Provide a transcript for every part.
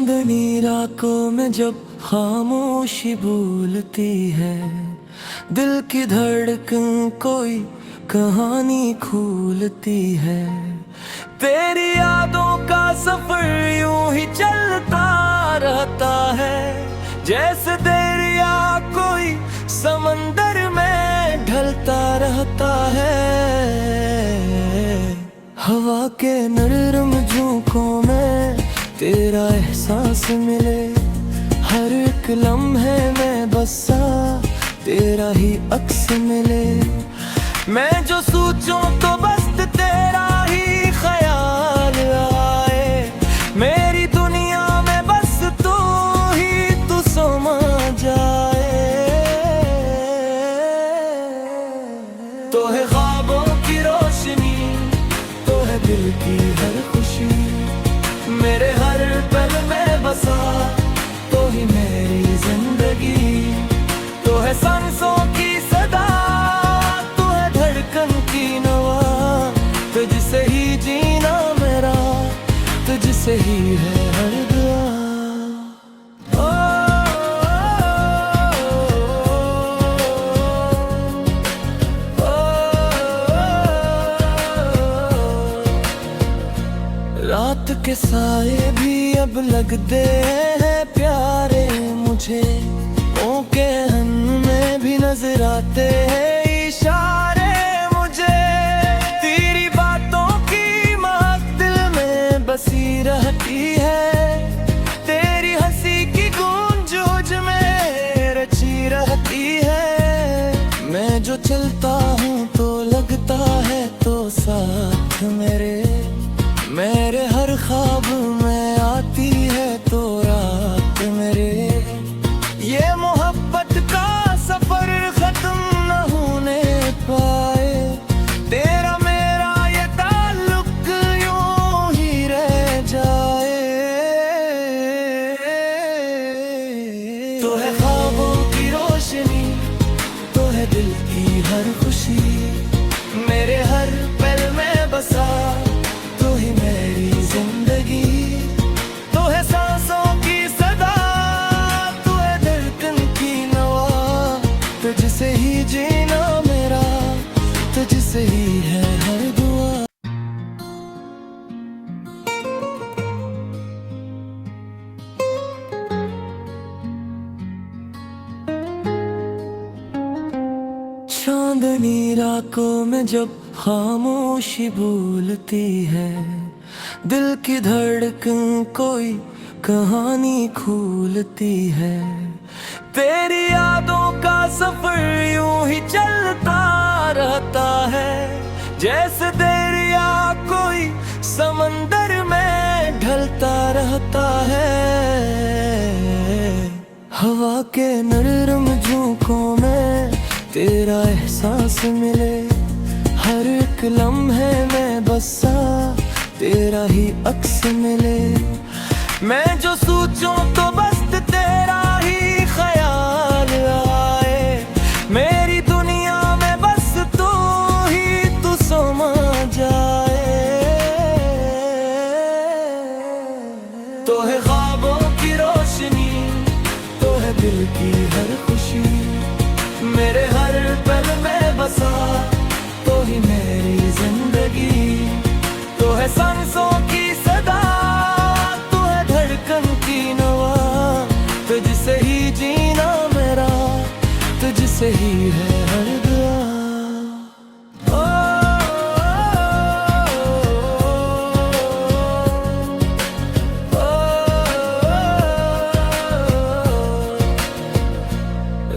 चांदनी रातों में जब खामोशी भूलती है, दिल की धड़कन कोई कहानी खोलती है। तेरी यादों का सफर यूं ही चलता रहता है, जैसे दरिया कोई समंदर में ढलता रहता है। हवा के नरम झोंकों में तेरा एहसास मिले, हर एक लम्हे में बसा तेरा ही अक्स मिले। मैं जो सोचूं तो बस तेरा ही ख्याल आए, मेरी दुनिया में बस तू ही तू समा जाए। तो है ख्वाबों की रोशनी, तो है दिल की हर खुशी, मेरे हर पल में बसा तो ही मेरी जिंदगी। तो है सांसों की सदा, तो है धड़कन की नवा, तुझसे ही जीना मेरा, तुझसे ही है हर दुआ। रात के साए भी अब लगते हैं प्यारे मुझे, ओके हन में भी नजर आते हैं इशारे मुझे। तेरी बातों की महक दिल में बसी रहती है, तेरी हंसी की गूंज मुझ में रची रहती है। मैं जो चलता हूँ तो लगता है तो साथ मेरे हर ख्वाब में आती है तो रात मेरे। ये मोहब्बत का सफर खत्म न होने पाए, तेरा मेरा ये ताल्लुक यूं ही रह जाए। तो है ख्वाबों की रोशनी, तो है दिल की हर खुशी, मेरे हर पल में बसा तो ही मेरी जिंदगी। तो है सांसों की सदा, तो है धड़कन की नवा, तुझसे ही जीना मेरा, तुझसे ही है हर दुआ। चांदनी रातों में जब खामोशी भूलती है, दिल की धड़कन कोई कहानी खोलती है। तेरी यादों का सफर यूं ही चलता रहता है, जैसे दरिया कोई समंदर में ढलता रहता है। हवा के नरम झोंकों में तेरा एहसास मिले, हर एक लम्हे में बसा तेरा ही अक्स मिले। मैं जो सोचूं तो बस तेरा ही ख्याल आए, मेरी दुनिया में बस तू ही तू समा जाए। तो है ख्वाबों की रोशनी, तो है दिल की हर खुशी, मेरे हर पल में बसा तो ही मेरी जिंदगी। तो है सांसों की सदा, तो है धड़कन की नवा, तुझसे ही जीना मेरा, तुझसे ही है हर दुआ।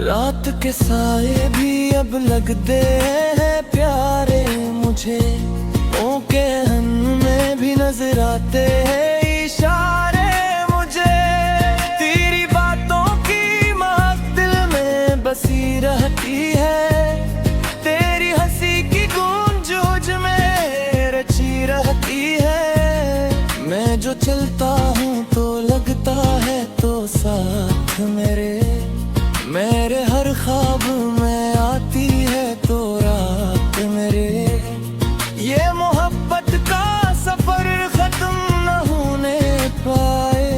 रात के साए भी अब लगते हैं प्यारे मुझे, ओके हन में भी नजर आते हैं इशारे मुझे। तेरी बातों की महक दिल में बसी रहती है, तेरी हंसी की गूंज मुझ में रची रहती है। मैं जो चलता हूँ तो लगता है तो साथ मेरे हर ख्वाब में आती है तो रात मेरे। ये मोहब्बत का सफर खत्म न होने पाए,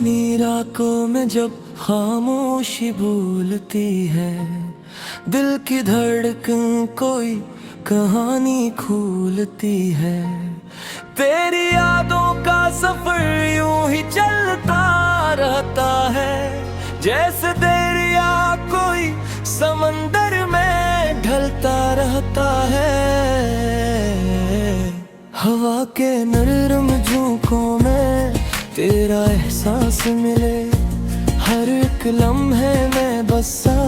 चांदनी रातों में जब खामोशी भूलती है, दिल की धड़कन कोई कहानी खोलती है। तेरी यादों का सफर यूं ही चलता रहता है, जैसे दरिया कोई समंदर में ढलता रहता है। हवा के नरम झोंकों में तेरा एहसास मिले, हर एक लम्हे में बसा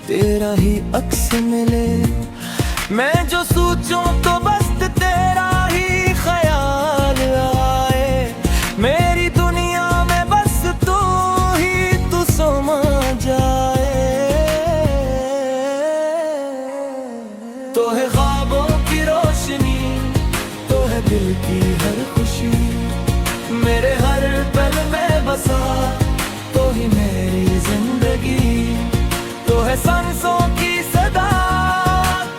तेरा ही अक्स मिले। मैं जो सोचूं तो बस तेरा ही ख्याल आए, मेरी दुनिया में बस तू समा जाए। तो है ख्वाबों की रोशनी, तो है दिल की हर खुशी, मेरे हर पल में बसा तो ही मेरी जिंदगी। तो है सांसों की सदा,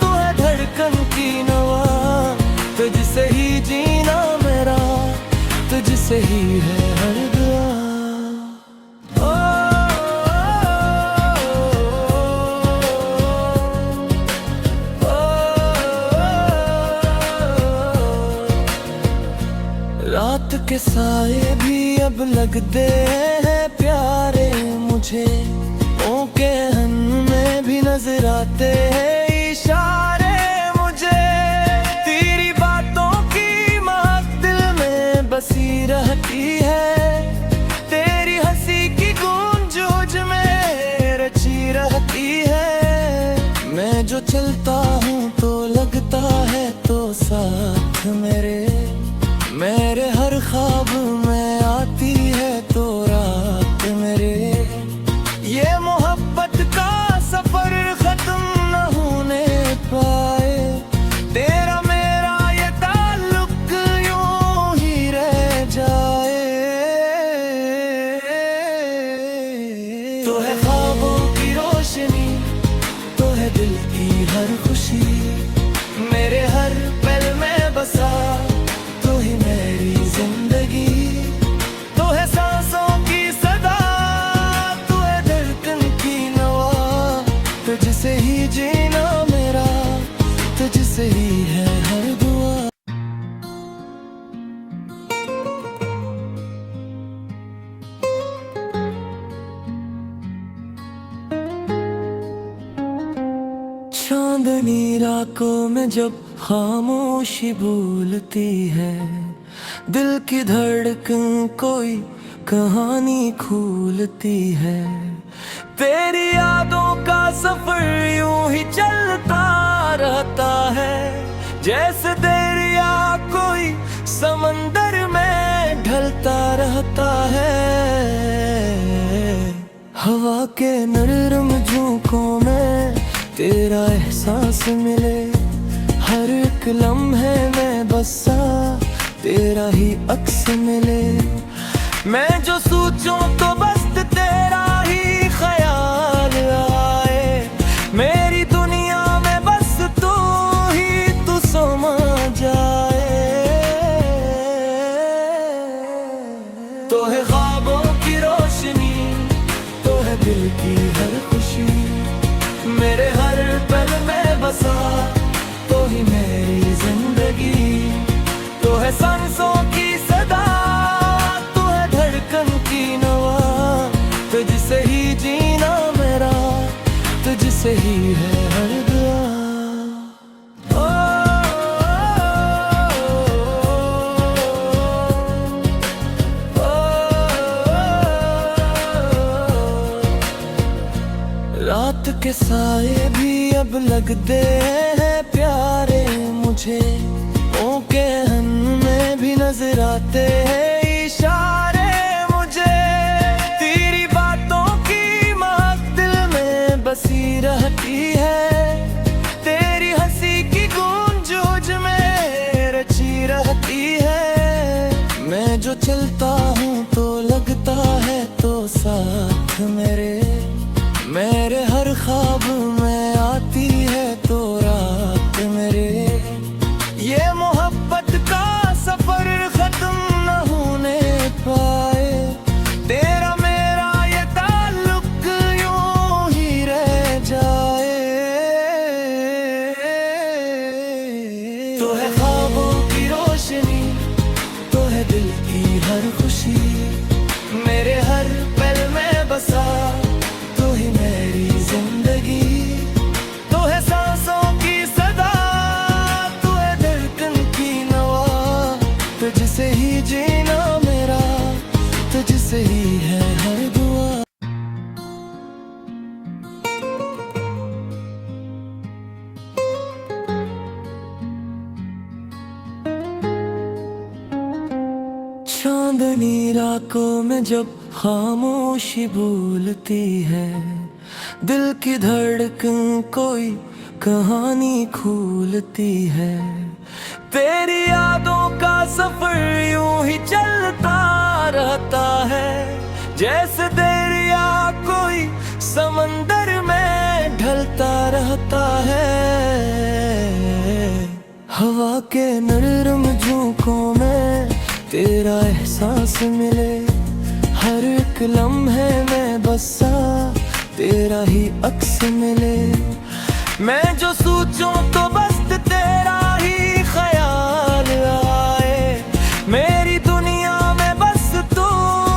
तो है धड़कन की नवा, तुझसे ही जीना मेरा, तुझसे ही है हर दुआ। रात के साए भी अब लगते हैं प्यारे मुझे, ओके हन में भी नजर आते हैं इशारे मुझे। तेरी बातों की महक दिल में बसी रहती है, तेरी हंसी की गूंज मुझ में रची रहती है। मैं जो चलता हूँ तो लगता है तो साथ मेरे हर ख्वाब में आती है तो रात मेरे। ये मोहब्बत का सफर खत्म न होने पाए, तेरा मेरा ये ताल्लुक यूं ही रह जाए। तो है ख्वाबों की रोशनी, तो है दिल की हर खुशी, मेरे हर पल में बसा तो ही मेरी जिंदगी। तो है सांसों की सदा, तो है धड़कन की नवा, तुझसे ही जीना मेरा, तुझसे ही है हर दुआ। चांदनी रातों में जब खामोशी भूलती है, दिल की धड़कन कोई कहानी खोलती है। तेरी यादों का सफर यूं ही चलता रहता है, जैसे दरिया कोई समंदर में ढलता रहता है। हवा के नरम झोंकों में तेरा एहसास मिले, हर एक लम्हे में बसा तेरा ही अक्स मिले। मैं जो सोचूं तो बस तेरा ही ख्याल आए, मेरी दुनिया में बस तू समा जाए। तो है ख्वाबों की रोशनी, तो है दिल की हर खुशी, मेरे हर पल में बसा तो ही मेरी जिंदगी। तो है सांसों की सदा, तो है धड़कन की नवा, तुझसे ही जीना मेरा, तुझसे ही है हर दुआ। रात के साए भी अब लगते हैं प्यारे मुझे, ओके हन में भी नजर आते हैं इशारे मुझे। तेरी बातों की महक दिल में बसी रहती है, तेरी हंसी की गूंज मुझ में रची रहती है। मैं जो चलता हूँ तो लगता है तो साथ मेरे हर ख्वाब में आती है तो रात मेरे। ये मोहब्बत का सफर खत्म न होने पाए, चांदनी रातों में जब खामोशी भूलती है, दिल की धड़कन कोई कहानी खोलती है। तेरी यादों का सफर यूं ही चलता रहता है, जैसे दरिया कोई समंदर में ढलता रहता है। हवा के नरम झोंकों में तेरा एहसास मिले, हर एक लम्हे में बसा तेरा ही अक्स मिले। मैं जो सोचूं तो बस तेरा ही ख्याल आए, मेरी दुनिया में बस तू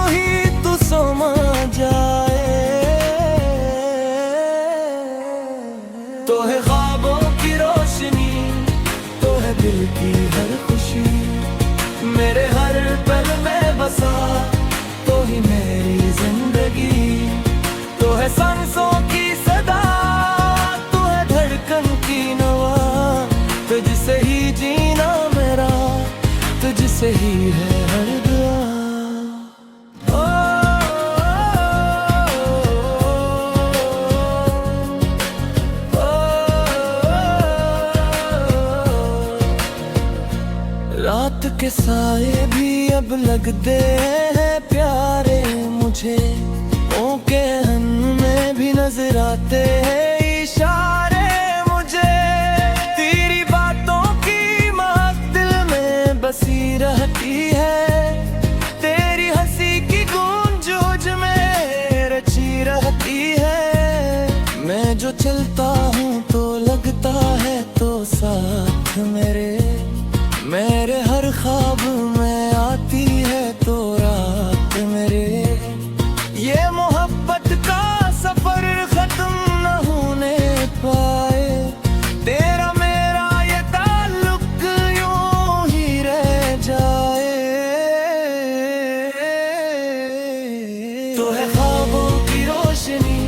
ही तू समा जाए। तो है ख्वाबों की रोशनी, तो है दिल की हर खुशी, मेरे हर पल में बसा तो ही मेरी जिंदगी। तो है सांसों की सदा, तो है धड़कन की नवा, तुझसे ही जीना मेरा, तुझसे ही है हर दुआ। रात के साए भी अब लगते हैं प्यारे मुझे, ओके हन में भी नजर आते हैं इशारे मुझे। तेरी बातों की महक दिल में बसी रहती है, तेरी हंसी की गूंज जूझ में रची रहती है। मैं जो चलता हूँ तो लगता है तो साथ मेरे, मेरे हर ख्वाब में आती है तो रात मेरे। ये मोहब्बत का सफर खत्म न होने पाए, तेरा मेरा ये ताल्लुक यूं ही रह जाए। तो है ख्वाबों की रोशनी,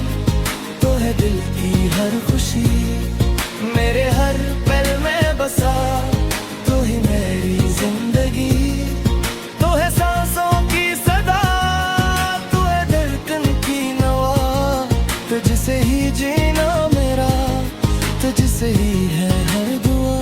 तो है दिल की हर खुशी, मेरे हर पल में बसा तो ही मेरी जिंदगी। तो है सांसों की सदा, तो है धड़कन की नवा, तुझसे ही जीना मेरा, तुझसे ही है हर दुआ।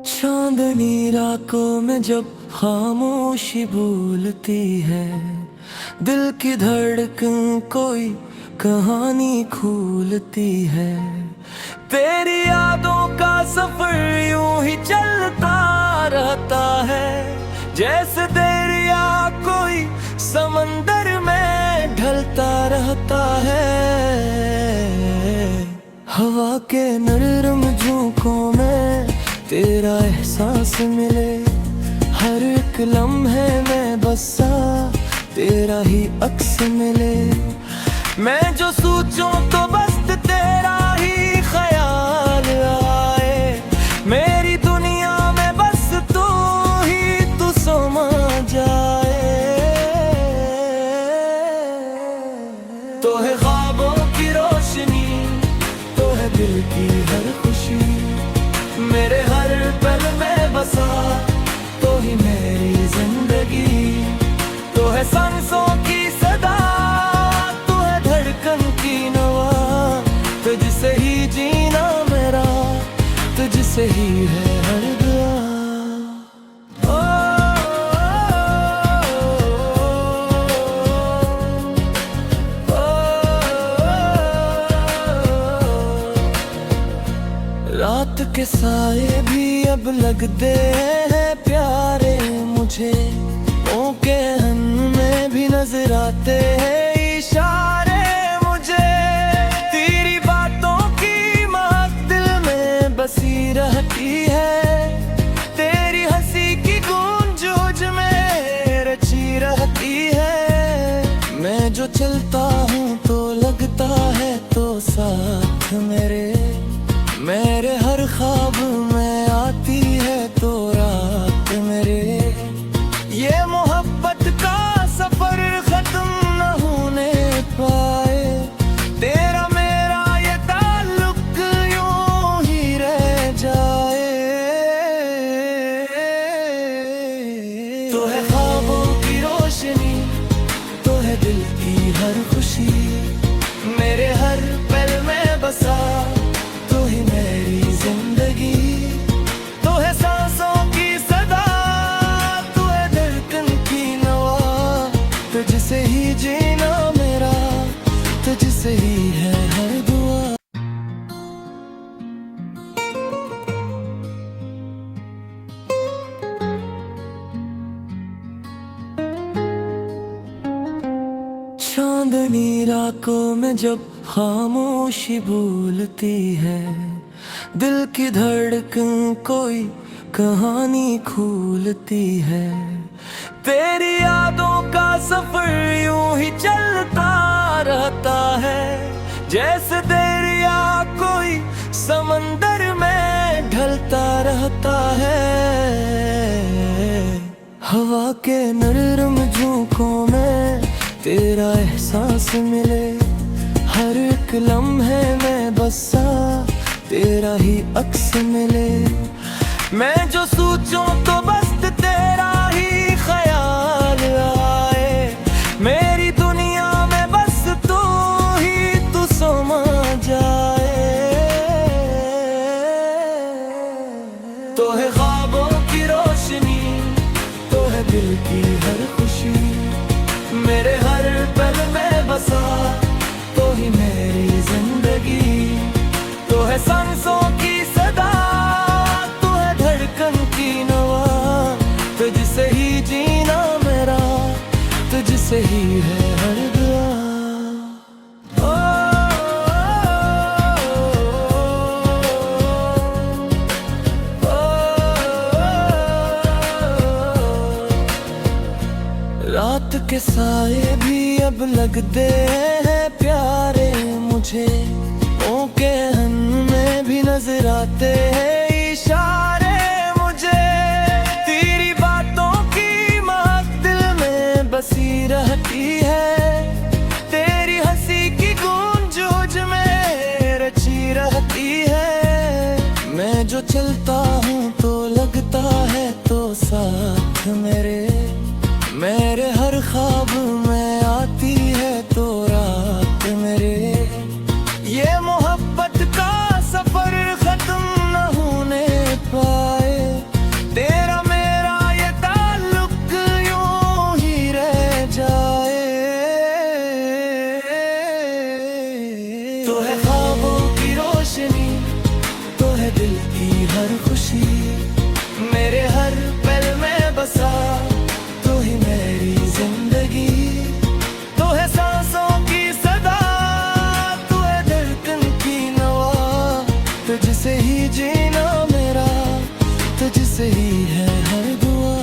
चांदनी रातों में जब खामोशी भूलती है, दिल की धड़कन कोई कहानी खोलती है। तेरी यादों का सफर यूं ही चलता रहता है, जैसे दरिया कोई समंदर में ढलता रहता है। हवा के नरम झोंकों में तेरा एहसास मिले, हर एक लम्हे में बसा तेरा ही अक्स मिले। मैं जो सोचूं तो बस तेरा ही ख्याल आए, मेरी दुनिया में बस तू ही तू समा जाए। तो है ख्वाबों की रोशनी, तो है दिल की हर खुशी, मेरे हर पल में बसा तो ही मेरी जिंदगी। तो है सांसों की सदा, तो है धड़कन की नवा, तुझसे ही जीना मेरा, तुझसे ही है हर दुआ। रात के साए भी अब लगते हैं प्यारे मुझे, ओके हन में भी नजर आते हैं इशारे मुझे। तेरी बातों की महक दिल में बसी रहती है, तेरी हंसी की गूंज जूझ में रची रहती है। मैं जो चलता हूँ तो लगता है तो साथ मेरे, मेरे हर ख्वाब में आती है तो रात मेरे। ये मोहब्बत का सफर खत्म न होने पाए, तो है ख्वाबों की रोशनी, तो है दिल की हर खुशी, मेरे हर पल में बसा तो ही मेरी जिंदगी। तो है सांसों की सदा, तो है धड़कन की नवा, तुझसे ही जीना मेरा, तुझसे ही है हर दुआ। चांदनी रातों में जब खामोशी भूलती है, दिल की धड़कन कोई कहानी खोलती है। तेरी यादों का सफर यूं ही चलता रहता है, जैसे दरिया कोई समंदर में ढलता रहता है। हवा के नरम झोंकों में तेरा एहसास मिले, हर एक लम्हे में बसा तेरा ही अक्स मिले। मैं जो सोचूं तो बस तेरा ही ख्याल आए, मेरी दुनिया में बस तू ही तू समा जाए। तो है ख्वाबों की रोशनी, तो है दिल की हर खुशी, मेरे हर पल में बसा तो ही मेरी जिंदगी। तो है सांसों की सदा, तो है धड़कन की नवा, तुझसे ही जीना मेरा, तुझसे ही है हर दुआ। रात के साए भी अब लगते हैं प्यारे मुझे, ओके हन में भी नजर आते हैं इशारे मुझे। तेरी बातों की महक दिल में बसी रहती है, तेरी हंसी की गूंज मुझ में रची रहती है। मैं जो चलता हूँ तो लगता है तो साथ मेरे, मेरे हर ख्वाब में आती है तो रात मेरे। ये मोहब्बत का सफर खत्म न होने पाए, तेरा मेरा ये ताल्लुक यूं ही रह जाए। तो है ख्वाबों की रोशनी, तो है दिल की हर खुशी, मेरे हर पल में बसा तो ही मेरी जिंदगी। तो है सांसों की सदा, तो है धड़कन की नवा, तुझसे ही जीना मेरा, तुझसे ही है हर दुआ।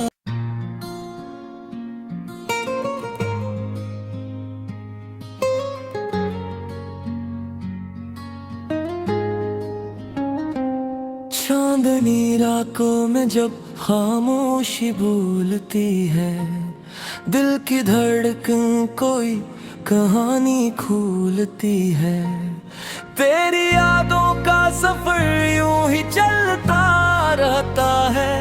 चांदनी रातों में जब खामोशी भूलती है, दिल की धड़कन कोई कहानी खोलती है। तेरी यादों का सफर यूं ही चलता रहता है,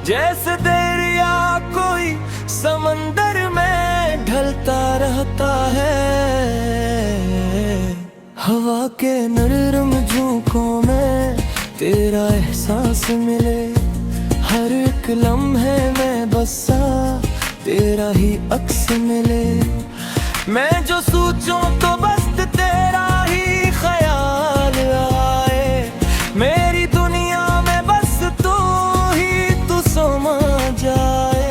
जैसे दरिया कोई समंदर में ढलता रहता है। हवा के नरम झोंकों में तेरा एहसास मिले, हर एक लम्हे में बसा तेरा ही अक्स मिले। मैं जो सोचूं तो बस तेरा ही ख्याल आए, मेरी दुनिया में बस तू ही तू समा जाए।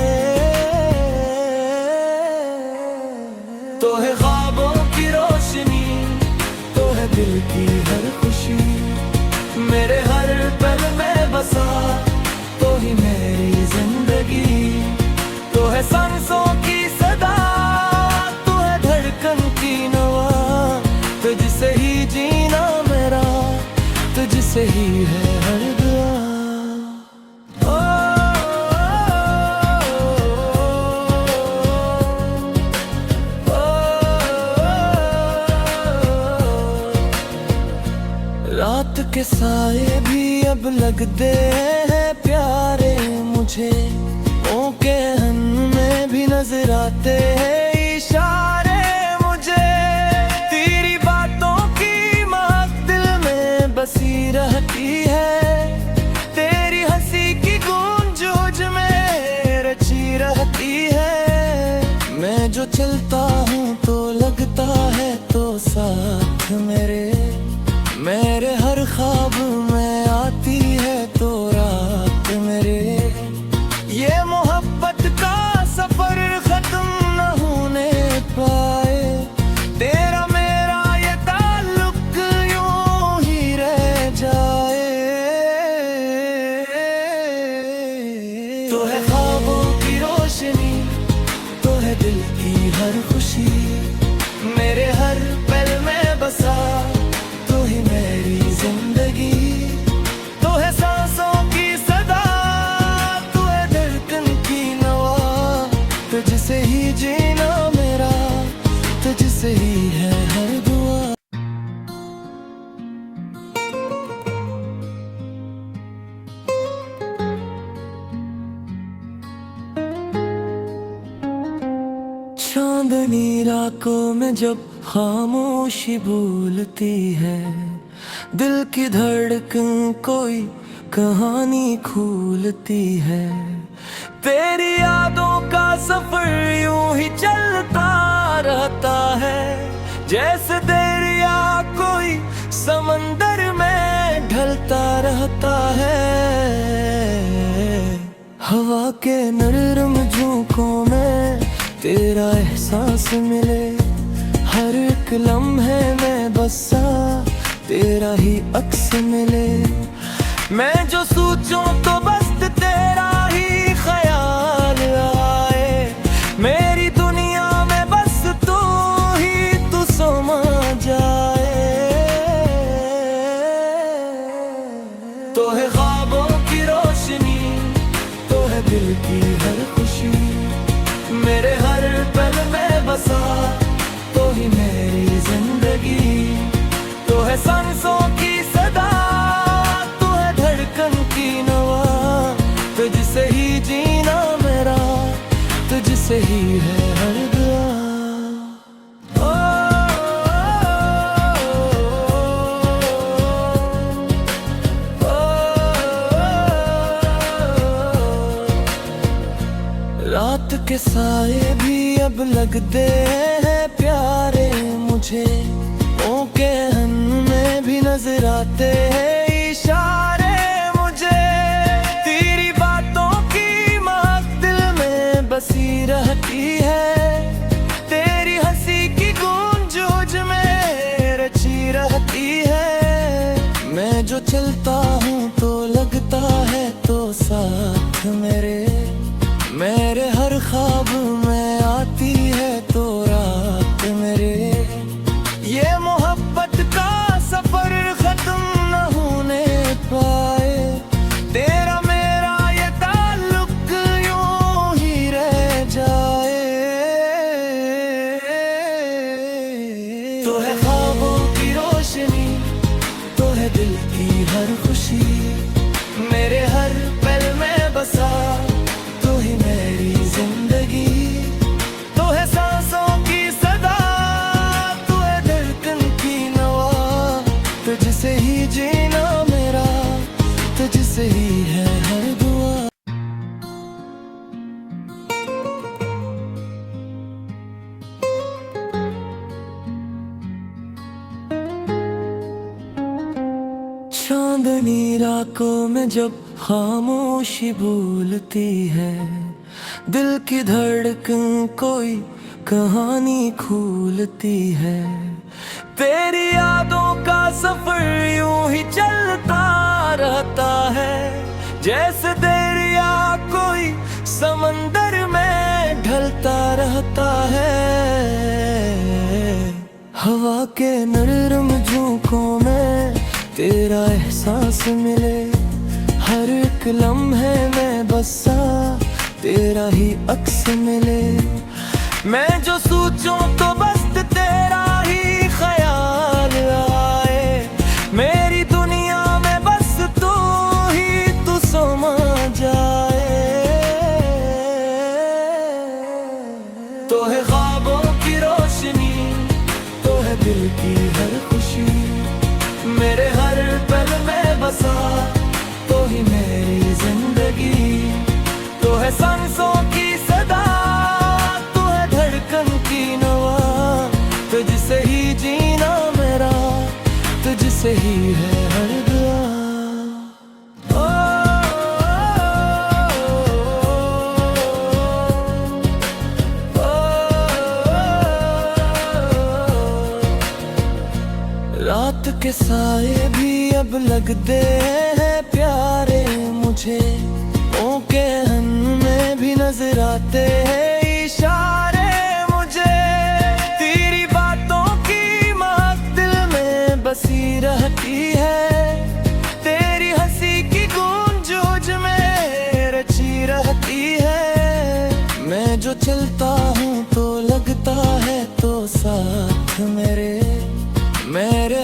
तो है ख्वाबों की रोशनी, तो है दिल की हर खुशी, मेरे हर पल में बसा तो ही मेरी जिंदगी। तो है सांसों की सदा, तो है धड़कन की नवा, तुझसे ही जीना मेरा, तुझसे ही है हर दुआ। रात के साए भी अब लगते हैं प्यारे मुझे, ओके हन नजर आते हैं इशारे मुझे। तेरी बातों की महक दिल में बसी रहती है, तेरी हंसी की गूंज मुझ में रची रहती है। मैं जो चलता हूँ तो लगता है तो साथ मेरे हर ख्वाब में आती है तो रात मेरे। ये मोहब्बत का सफर खत्म न होने पाए, तेरा मेरा ये ताल्लुक यूं ही रह जाए। तो है ख्वाबों की रोशनी, तो है दिल की हर खुशी, मेरे हर पल में बसा तो ही मेरी जिंदगी। तो है सांसों की सदा, तो है धड़कन की नवा, तुझसे ही जीना मेरा, तुझसे ही है हर दुआ। चांदनी रातों में जब खामोशी बोलती है, दिल की धड़कन कोई कहानी खोलती है। तेरी यादों का सफर यूं ही चलता रहता है, जैसे दरिया कोई समंदर में ढलता रहता है। हवा के नरम झोंकों में तेरा एहसास मिले, हर एक लम्हे में बसा तेरा ही अक्स मिले। मैं जो सोचूं तो बस तेरा ही ख्याल आए, मेरी दुनिया में बस तू ही तू समा जाए। तो है ख्वाबों की रोशनी, तो है दिल की हर खुशी, मेरे हर पल में बसा तो ही मेरी जिंदगी। तो है सांसों की सदा, तो है धड़कन की नवा, तुझसे ही जीना मेरा, तुझसे ही है हर दुआ। रात के साए भी अब लगते हैं प्यारे मुझे, ओके में भी नजर आते हैं इशारे मुझे। तेरी बातों की महक दिल में बसी रहती है, तेरी हंसी की गूंज मुझ में रची रहती है। मैं जो चलता हूँ तो लगता है तो साथ मेरे हर ख्वाब में आती है तो रात मेरे। ये मोहब्बत का सफर खत्म न होने पाए, तेरा मेरा ये ताल्लुक यूं ही रह जाए। तो है ख्वाबों की रोशनी, तो है दिल की हर खुशी, मेरे हर पल में बसा तो ही मेरी जिंदगी। तो है सांसों की सदा, तो है धड़कन की नवा, तुझसे ही जीना मेरा, तुझसे ही है हर दुआ। चांदनी रातों में जब खामोशी बोलती है, दिल की धड़कन कोई कहानी खोलती है। तेरी यादों का सफर यूं ही चलता रहता है, जैसे दरिया कोई समंदर में ढलता रहता है। हवा के नरम झोंकों में तेरा एहसास मिले, हर एक लम्हे में बसा तेरा ही अक्स मिले। मैं जो सोचूं तो बस तेरा ही ख्याल आए, मेरी दुनिया में बस तू ही तू समा जाए। है सांसों की सदा, तू है धड़कन की नवा, तुझसे ही जीना मेरा, तुझसे ही है हर दुआ। रात के साए भी अब लगते हैं प्यारे मुझे, ओके हन में भी नजर आते हैं इशारे मुझे। तेरी बातों की महक दिल में बसी रहती है, तेरी हंसी की गूंज मुझ में रची रहती है। मैं जो चलता हूँ तो लगता है तो साथ मेरे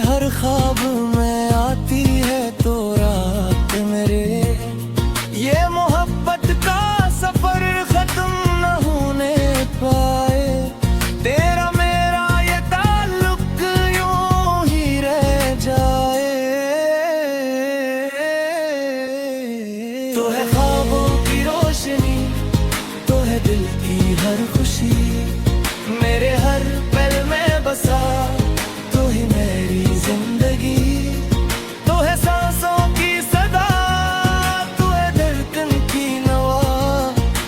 हर ख्वाब में आती है तो रात मेरे। ये मोहब्बत का सफर खत्म न होने पाए, तेरा मेरा ये ताल्लुक यूं ही रह जाए। तो है ख्वाबों की रोशनी, तो है दिल की हर खुशी, मेरे हर पल में बसा तू ही मेरी जिंदगी। तो है सांसों की सदा, तू है धड़कन की नवा,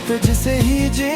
तुझसे ही जी